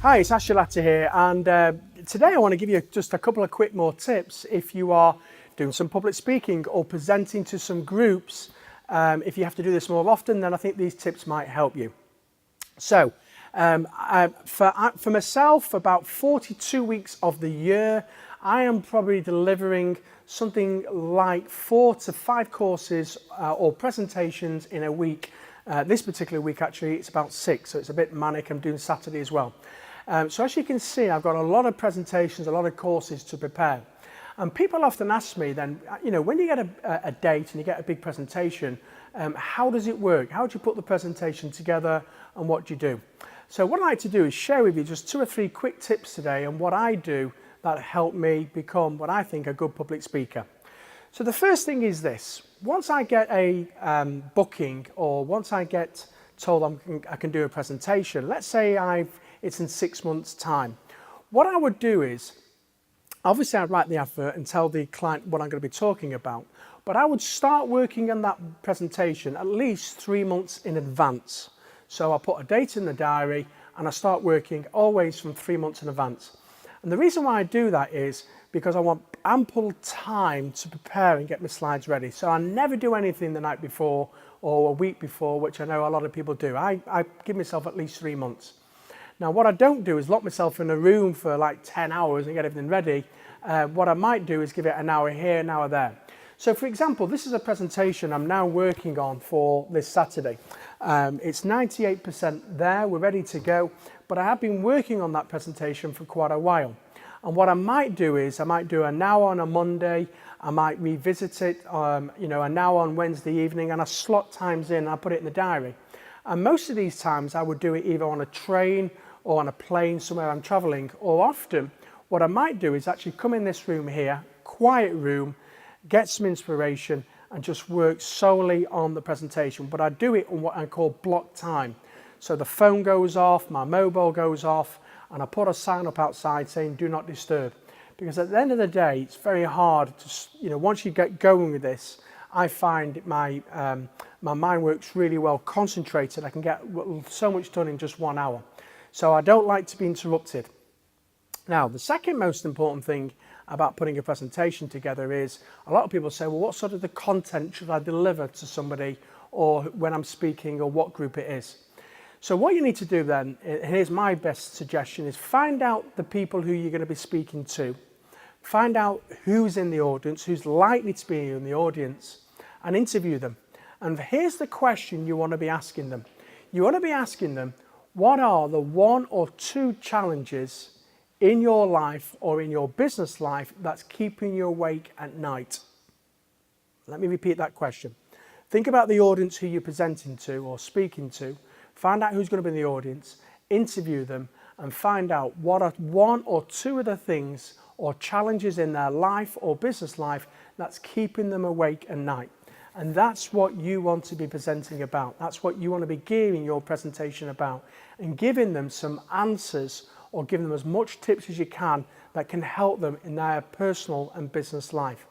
Hi, it's Ashley Latter here, and today I want to give you just a couple of quick more tips if you are doing some public speaking or presenting to some groups. If you have to do this more often, then I think these tips might help you. So, for myself, about 42 weeks of the year, I am probably delivering something like 4 to 5 courses or presentations in a week. This particular week, actually, it's about 6, so it's a bit manic. I'm doing Saturday as well. So as you can see, I've got a lot of presentations, a lot of courses to prepare. And people often ask me then, when you get a date and you get a big presentation, how does it work? How do you put the presentation together and what do you do? So what I'd like to do is share with you just 2 or 3 quick tips today on what I do that help me become what I think a good public speaker. So the first thing is this: once I get a booking, or once I get told I can do a presentation, let's say it's in 6 months' time. What I would do is, obviously I'd write the advert and tell the client what I'm going to be talking about, but I would start working on that presentation at least 3 months in advance. So I put a date in the diary and I start working always from 3 months in advance. And the reason why I do that is because I want ample time to prepare and get my slides ready. So I never do anything the night before or a week before, which I know a lot of people do. I give myself at least 3 months. Now, what I don't do is lock myself in a room for like 10 hours and get everything ready. What I might do is give it an hour here, an hour there. So for example, this is a presentation I'm now working on for this Saturday. It's 98% there, we're ready to go, but I have been working on that presentation for quite a while. And what I might do is, I might do an hour on a Monday, I might revisit it, an hour on Wednesday evening, and I slot times in and I put it in the diary. And most of these times I would do it either on a train or on a plane somewhere I'm traveling, or often what I might do is actually come in this room here, quiet room, get some inspiration and just work solely on the presentation. But I do it on what I call block time. So the phone goes off, my mobile goes off, and I put a sign up outside saying do not disturb. Because at the end of the day, it's very hard to, once you get going with this, I find my mind works really well concentrated. I can get so much done in just 1 hour. So I don't like to be interrupted. Now, the second most important thing about putting a presentation together is, a lot of people say, well, what sort of the content should I deliver to somebody, or when I'm speaking, or what group it is? So what you need to do then, here's my best suggestion, is find out the people who you're going to be speaking to. Find out who's in the audience, who's likely to be in the audience, and interview them. And here's the question you want to be asking them. You want to be asking them, what are the 1 or 2 challenges in your life or in your business life that's keeping you awake at night? Let me repeat that question. Think about the audience who you're presenting to or speaking to. Find out who's going to be in the audience, interview them, and find out what are 1 or 2 of the things or challenges in their life or business life that's keeping them awake at night. And that's what you want to be presenting about. That's what you want to be gearing your presentation about, and giving them some answers or giving them as much tips as you can that can help them in their personal and business life.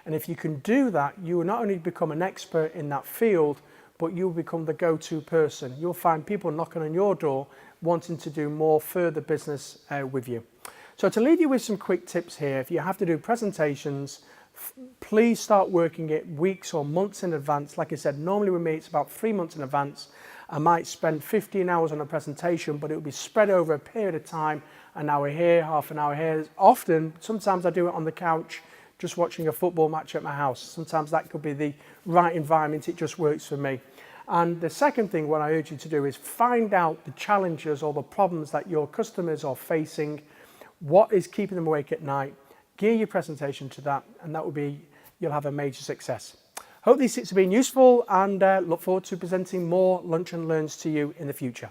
And if you can do that, you will not only become an expert in that field, but you'll become the go-to person. You'll find people knocking on your door wanting to do more further business with you. So to leave you with some quick tips here, if you have to do presentations, please start working it weeks or months in advance. Like I said, normally with me it's about 3 months in advance. I might spend 15 hours on a presentation, but it will be spread over a period of time, an hour here, half an hour here. Sometimes I do it on the couch, just watching a football match at my house. Sometimes that could be the right environment, it just works for me. And the second thing what I urge you to do is find out the challenges or the problems that your customers are facing, what is keeping them awake at night, gear your presentation to that, and that will be, you'll have a major success. Hope these tips have been useful, and look forward to presenting more Lunch and Learns to you in the future.